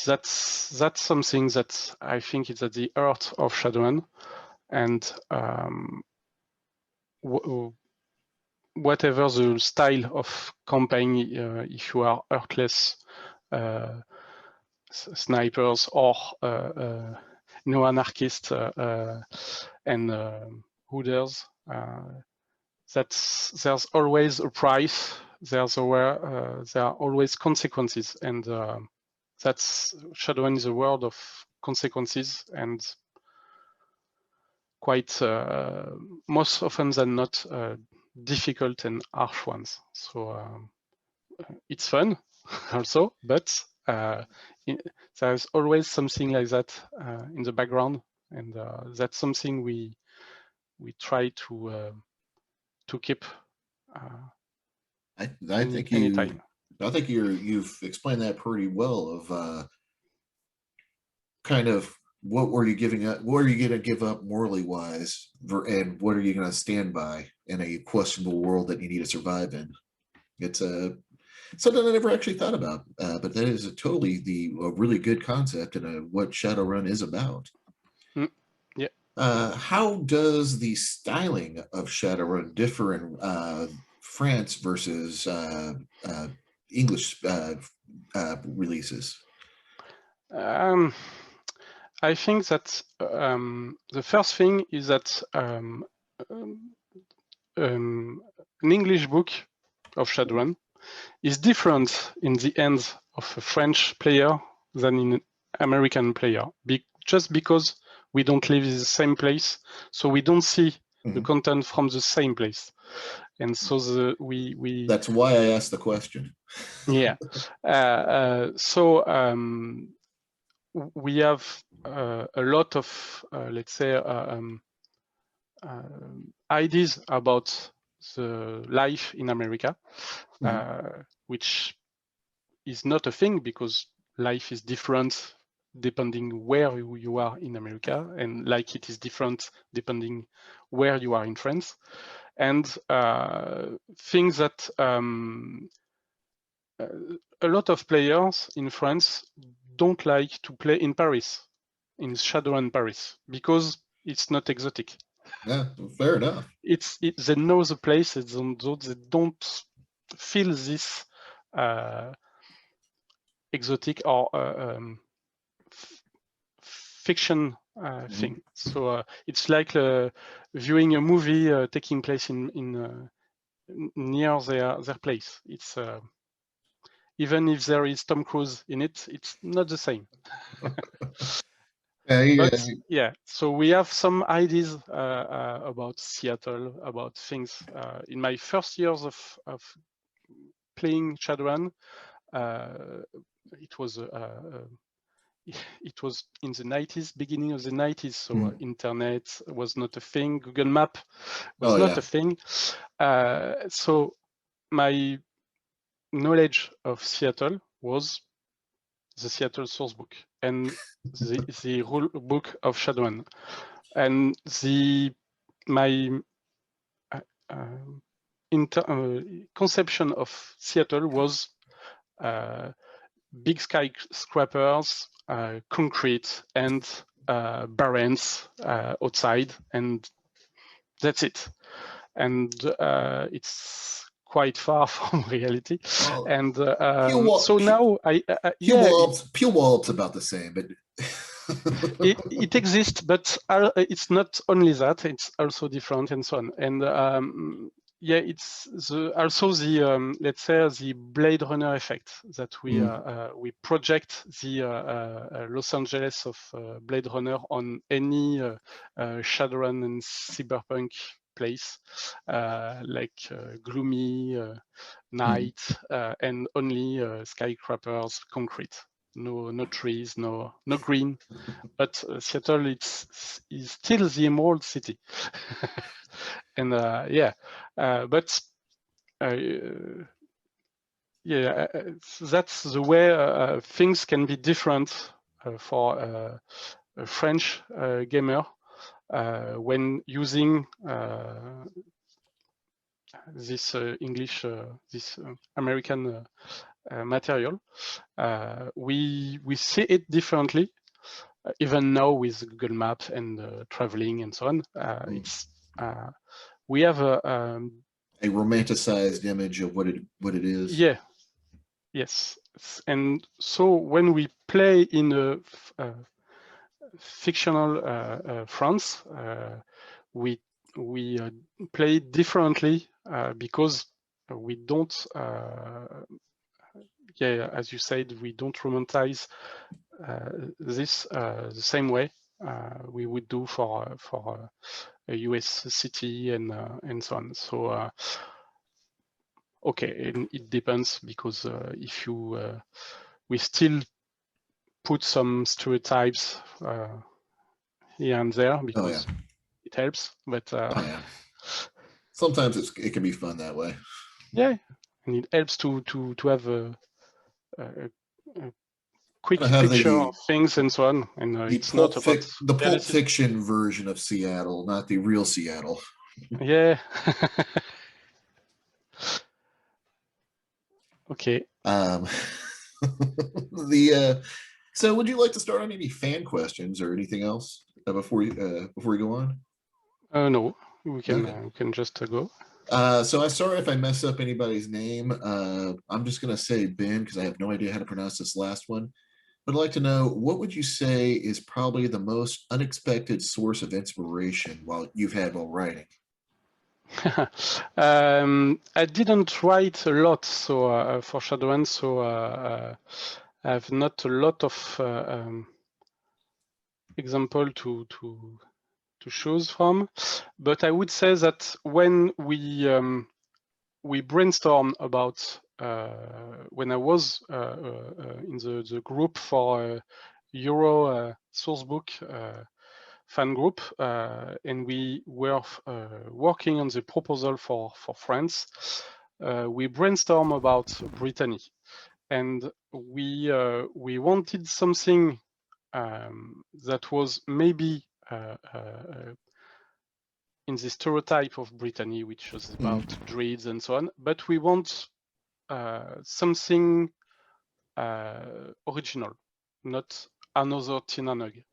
Speaker 2: that's something that I think is at the heart of Shadowrun. And whatever the style of campaign, if you are Heartless snipers or no anarchist and hooders, there's always a price. There are always consequences, and that's Shadowrun is a world of consequences, and quite most often than not difficult and harsh ones. So it's fun also, but there's always something like that in the background, and that's something we try to keep.
Speaker 1: I think you've explained that pretty well. Of kind of what were you giving up? What are you going to give up morally wise, and what are you going to stand by in a questionable world that you need to survive in? It's something I never actually thought about, but that is totally a really good concept and what Shadowrun is about.
Speaker 2: Yeah.
Speaker 1: How does the styling of Shadowrun differ in France versus English releases?
Speaker 2: I think that the first thing is that an English book of Shadowrun is different in the hands of a French player than in an American player, just because we don't live in the same place, so we don't see the content from the same place, and so we.
Speaker 1: That's why I asked the question.
Speaker 2: Yeah. So we have a lot of, let's say, ideas about the life in America, which is not a thing because life is different depending where you are in America, and like it is different depending where you are in France. And things that a lot of players in France don't like to play in Paris, in Shadowrun Paris, because it's not exotic.
Speaker 1: Yeah, fair enough.
Speaker 2: They know the place, they don't feel this exotic or fiction thing. So it's like viewing a movie taking place in near their place. It's even if there is Tom Cruise in it, it's not the same. But yeah, so we have some ideas about Seattle, about things. In my first years of playing Chadron, it was in the 90s, beginning of the 90s, so internet was not a thing, Google Map was not a thing. So my knowledge of Seattle was the Seattle source book and the rule book of Shadowrun. And my conception of Seattle was big skyscrapers, concrete, and barrens outside, and that's it. And it's quite far from reality. And so now
Speaker 1: Pure Wallop's about the same, but
Speaker 2: it exists, but it's not only that; it's also different and so on. And yeah, it's also the let's say the Blade Runner effect that we project the Los Angeles of Blade Runner on any Shadowrun and cyberpunk place, like gloomy night and only skyscrapers, concrete, no trees, no green. But Seattle is still the Emerald City. And yeah, but yeah, that's the way things can be different for a French gamer when using this English, this American material. We see it differently. Even now with Google Maps and traveling and so on, it's we have a
Speaker 1: romanticized image of what it is.
Speaker 2: Yeah, yes, and so when we play in a fictional France, we play differently because we don't. Yeah, as you said, we don't romanticize this the same way we would do for a US city and so on. So okay, and it depends because if you we still put some stereotypes here and there because it helps, but
Speaker 1: sometimes it can be fun that way.
Speaker 2: Yeah, and it helps to have a quick picture of things and so on. And it's not about
Speaker 1: the Pulp Fiction version of Seattle, not the real Seattle.
Speaker 2: Yeah. Okay.
Speaker 1: So would you like to start on any fan questions or anything else before we go on?
Speaker 2: No, we can just go.
Speaker 1: So I'm sorry if I mess up anybody's name. I'm just going to say Ben because I have no idea how to pronounce this last one. But I'd like to know, what would you say is probably the most unexpected source of inspiration you've had while writing?
Speaker 2: I didn't write a lot for Shadowrun, so I have not a lot of example to choose from. But I would say that when we brainstorm about when I was in the group for Euro sourcebook fan group, and we were working on the proposal for France. We brainstormed about Brittany, and we wanted something that was maybe in the stereotype of Brittany, which was about druids and so on, but we want something original, not another Tina Nug.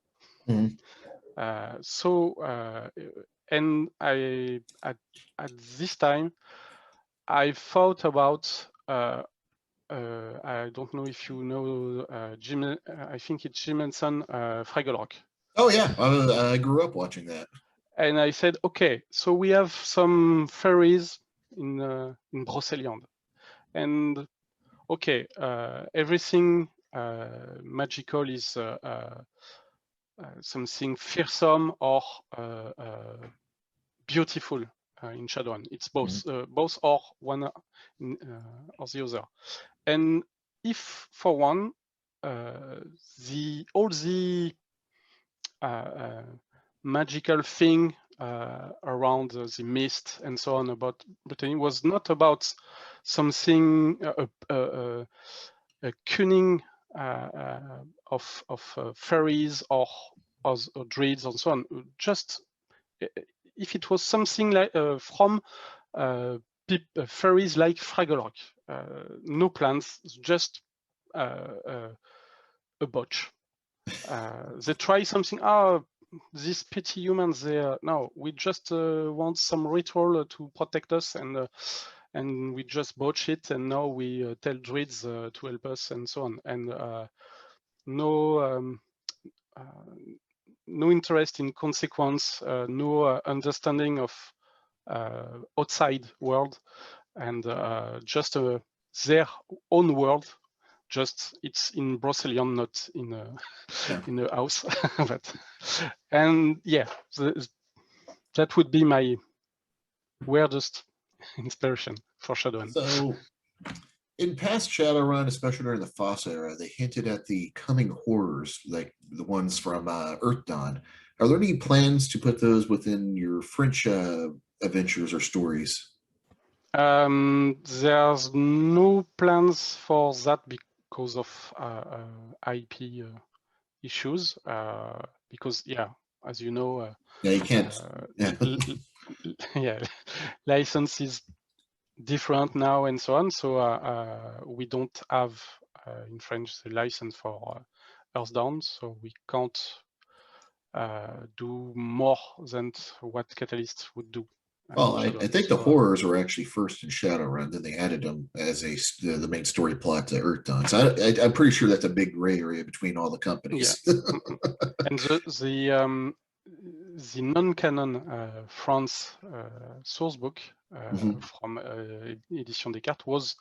Speaker 2: And I at this time I thought about I don't know if you know Jim. I think it's Jim Henson, Fraggle Rock.
Speaker 1: Oh yeah, I grew up watching that.
Speaker 2: And I said, okay, so we have some fairies in Broceliande, and okay, everything magical is something fearsome or beautiful in Shadowrun. It's both, both or one or the other. And if for one, all the magical thing around the mist and so on about Brittany was not about something a cunning of fairies or druids and so on. Just if it was something like from fairies like Fraggle Rock, no plans, just a botch. They try something. These petty humans. No. We just want some ritual to protect us, and we just botch it. And now we tell druids to help us, and so on. And no interest in consequence, no understanding of outside world, and just their own world. Just it's in Broceliande, not in a house. But, and yeah, that would be my weirdest inspiration for Shadowrun.
Speaker 1: So, in past Shadowrun, especially during the Foss era, they hinted at the coming horrors, like the ones from Earth Dawn. Are there any plans to put those within your French adventures or stories?
Speaker 2: There's no plans for that because of IP issues. Because as you know,
Speaker 1: you can't.
Speaker 2: License is different now and so on. So we don't have in French the license for Earthdawn, so we can't do more than what Catalyst would do.
Speaker 1: Well, I think the horrors were actually first in Shadowrun, then they added them as the main story plot to Earth Dawn. So I'm pretty sure that's a big gray area between all the companies.
Speaker 2: Yeah. And the non-canon France sourcebook from Edition Descartes was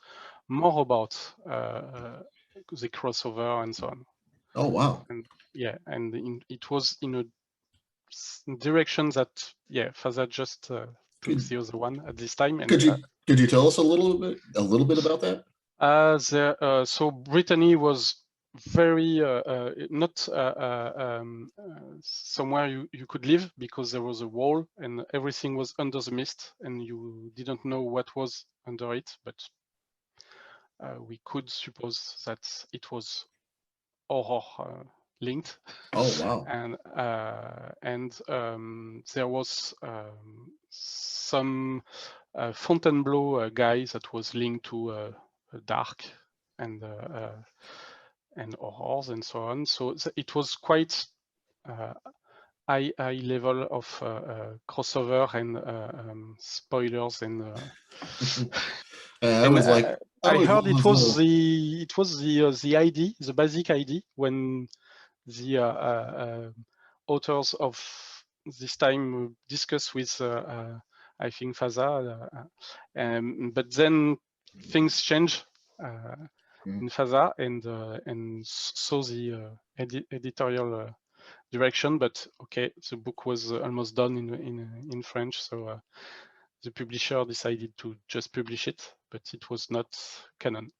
Speaker 2: more about the crossover and so on.
Speaker 1: Oh wow!
Speaker 2: And it was in a direction that Faza just took the other one at this time. And
Speaker 1: could you tell us a little bit about that?
Speaker 2: So Brittany was very not somewhere you could live, because there was a wall and everything was under the mist and you didn't know what was under it, but we could suppose that it was horror linked.
Speaker 1: Oh wow!
Speaker 2: And there was some Fontainebleau guy that was linked to dark and horrors and so on. So it was quite high level of crossover and spoilers and. I heard it was the ID, the basic ID, when the authors of this time discussed with I think Faza, but then things change in Faza and saw the editorial direction. But okay, the book was almost done in French, so the publisher decided to just publish it, but it was not canon.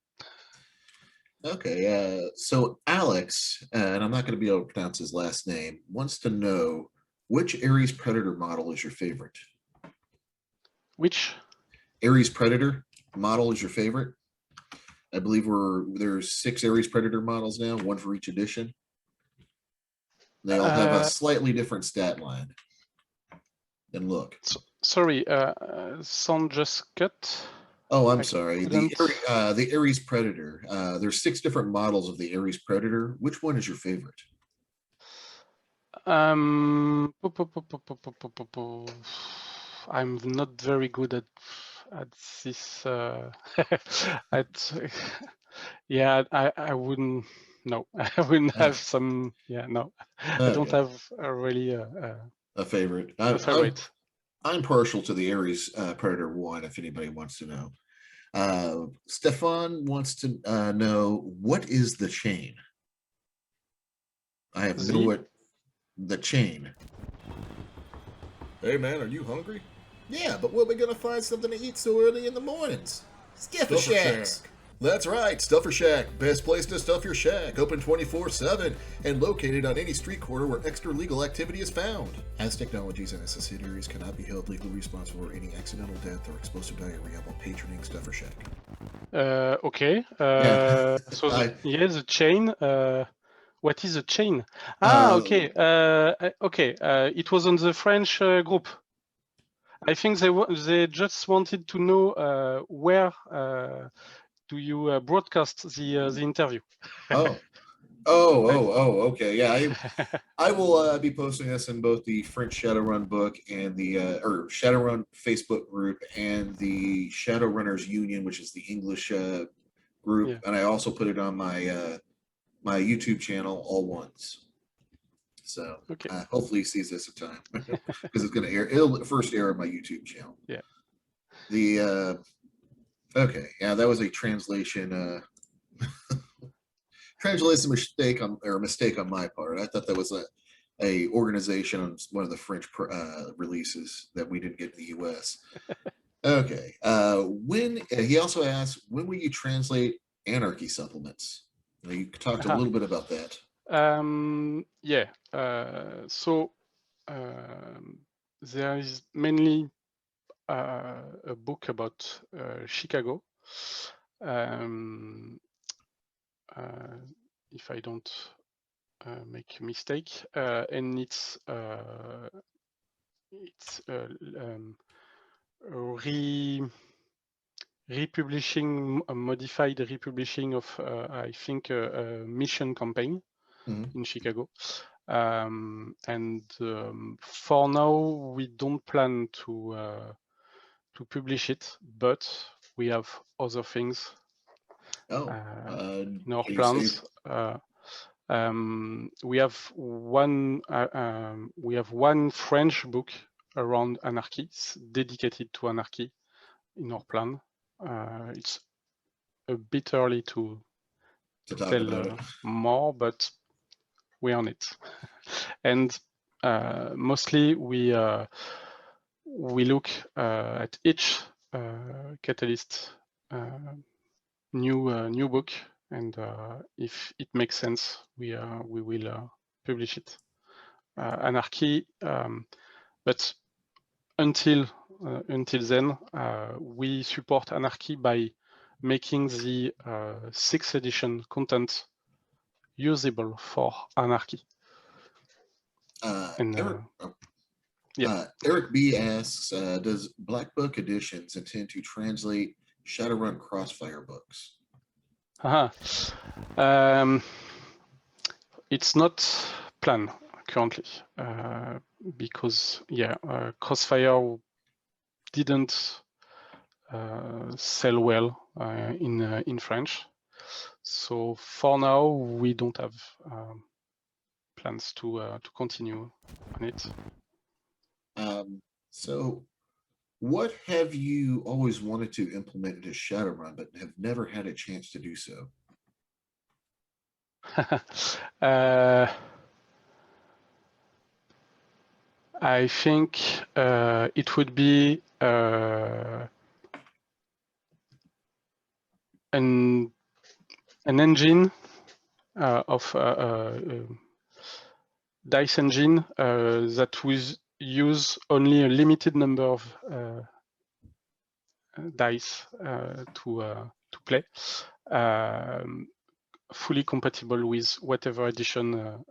Speaker 1: Okay, so Alex, and I'm not going to be able to pronounce his last name, wants to know which Ares Predator model is your favorite?
Speaker 2: Which?
Speaker 1: Ares Predator model is your favorite? I believe there's 6 Ares Predator models now, one for each edition. They all have a slightly different stat line. And look.
Speaker 2: Sorry, sound just cut.
Speaker 1: Oh, I'm sorry. The Ares Predator. There's 6 different models of the Ares Predator. Which one is your favorite?
Speaker 2: I'm not very good at this. Yeah, I wouldn't. No, I wouldn't have some. Yeah, no, I don't have really
Speaker 1: a favorite.
Speaker 2: A favorite.
Speaker 1: I'm partial to the Ares Predator 1. If anybody wants to know. Stefan wants to know, what is the chain? I have no idea. The chain.
Speaker 3: Hey man, are you hungry?
Speaker 1: Yeah, but where are we gonna find something to eat so early in the mornings? Stuffer Shacks. That's right, Stuffer Shack. Best place to stuff your shack. Open 24/7 and located on any street corner where extra legal activity is found. As Technologies and its subsidiaries cannot be held legally responsible for any accidental death or explosive diarrhea while patroning Stuffer Shack.
Speaker 2: Okay. So the chain. What is a chain? Okay. Okay. It was on the French group. I think they just wanted to know where do you broadcast the interview.
Speaker 1: Okay. Yeah, I will be posting this in both the French Shadowrun book and the Shadowrun Facebook group and the Shadowrunners Union, which is the English group, and I also put it on my my YouTube channel all once. So hopefully he sees this in time because it's going to air. It'll first air on my YouTube channel.
Speaker 2: Yeah.
Speaker 1: That was a translation. Translation mistake on my part. I thought that was a organization on one of the French releases that we didn't get in the U.S. Okay. When he also asked, when will you translate Anarchy supplements? You talked a little bit about that.
Speaker 2: So there is mainly a book about Chicago. If I don't make a mistake, and it's republishing, a modified republishing of I think a mission campaign in Chicago. For now, we don't plan to publish it, but we have other things in our plans. We have one French book around anarchy, dedicated to anarchy, in our plan. It's a bit early to tell more, but we're on it. And mostly we look at each Catalyst new book, and if it makes sense, we will publish it. Anarchy, but until then, we support Anarchy by making the 6th edition content usable for Anarchy.
Speaker 1: Eric B asks, does Black Book Editions intend to translate Shadowrun Crossfire books?
Speaker 2: It's not planned currently because Crossfire didn't sell well in French. So for now, we don't have plans to continue on it.
Speaker 1: So what have you always wanted to implement into Shadowrun but have never had a chance to do so?
Speaker 2: I think it would be an engine of dice engine that will use only a limited number of dice to play, fully compatible with whatever edition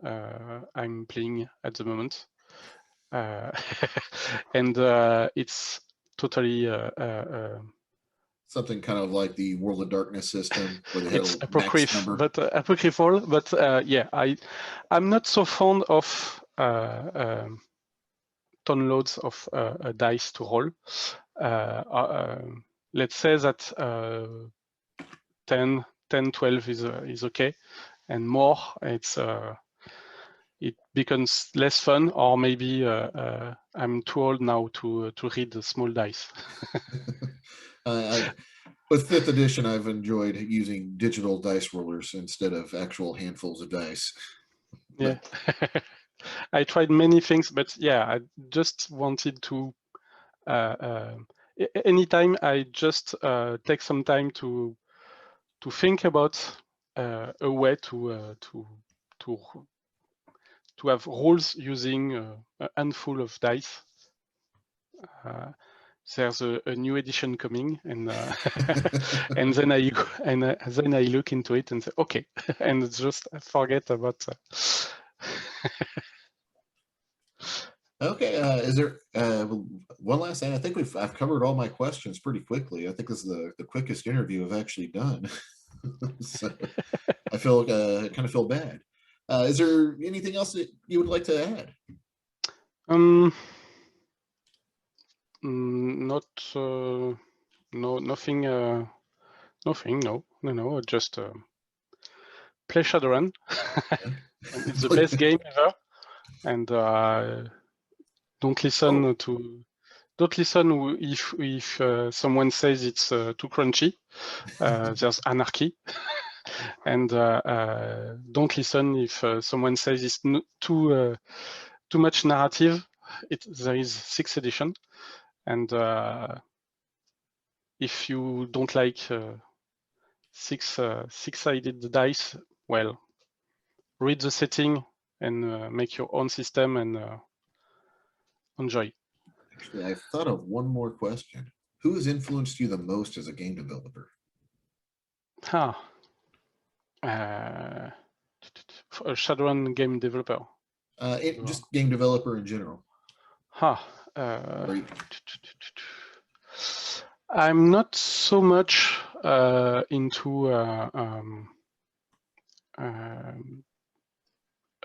Speaker 2: I'm playing at the moment, and it's totally
Speaker 1: Something kind of like the World of Darkness system, where they had
Speaker 2: it's
Speaker 1: a max
Speaker 2: apocryphal,
Speaker 1: number.
Speaker 2: but apocryphal. But yeah, I'm not so fond of ton loads of dice to roll. Let's say that 10, 12 is okay, and more it becomes less fun, or maybe I'm too old now to read the small dice.
Speaker 1: With 5th edition, I've enjoyed using digital dice rollers instead of actual handfuls of dice.
Speaker 2: Yeah. I tried many things, but yeah, I just wanted to anytime I just take some time to think about a way to have rolls using a handful of dice. There's a new edition coming, and and then I look into it and say okay, and just forget about.
Speaker 1: Okay, is there one last thing? I think I've covered all my questions pretty quickly. I think this is the quickest interview I've actually done. So I feel kind of feel bad. Is there anything else that you would like to add?
Speaker 2: Not no, nothing. Nothing. No. Just play Shadowrun. It's the best game ever. And don't listen Don't listen if someone says it's too crunchy. There's anarchy. And don't listen if someone says it's too much narrative. There is 6th edition, and if you don't like six-sided dice, well, read the setting and make your own system and enjoy.
Speaker 1: Actually, I've thought of one more question. Who has influenced you the most as a game developer?
Speaker 2: A Shadowrun game developer.
Speaker 1: Just game developer in general.
Speaker 2: I'm not so much into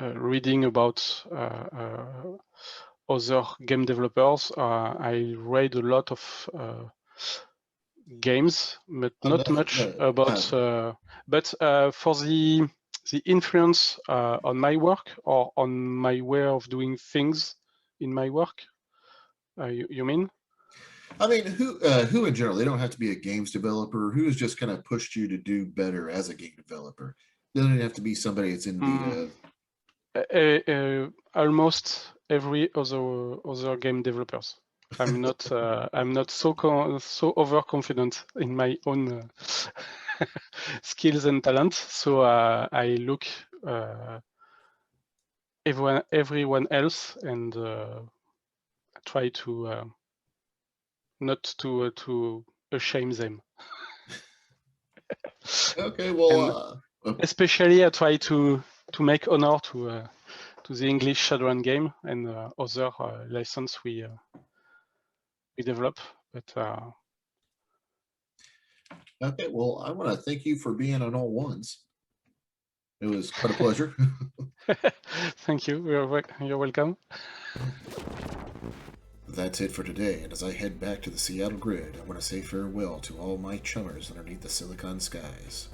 Speaker 2: reading about other game developers. I read a lot of games, but not much about. But for the influence on my work or on my way of doing things in my work, you mean?
Speaker 1: I mean, who in general? They don't have to be a games developer. Who has just kind of pushed you to do better as a game developer? It doesn't have to be somebody that's in the.
Speaker 2: Almost every other game developers. I'm not so overconfident in my own skills and talents. So I look everyone else and try to not to shame them.
Speaker 1: Okay, well,
Speaker 2: especially I try to make honor to the English Shadowrun game and other license we develop. But
Speaker 1: okay, well, I want to thank you for being on All Ones. It was quite a pleasure.
Speaker 2: Thank you. You're welcome.
Speaker 1: That's it for today, and as I head back to the Seattle grid, I want to say farewell to all my chummers underneath the Silicon skies.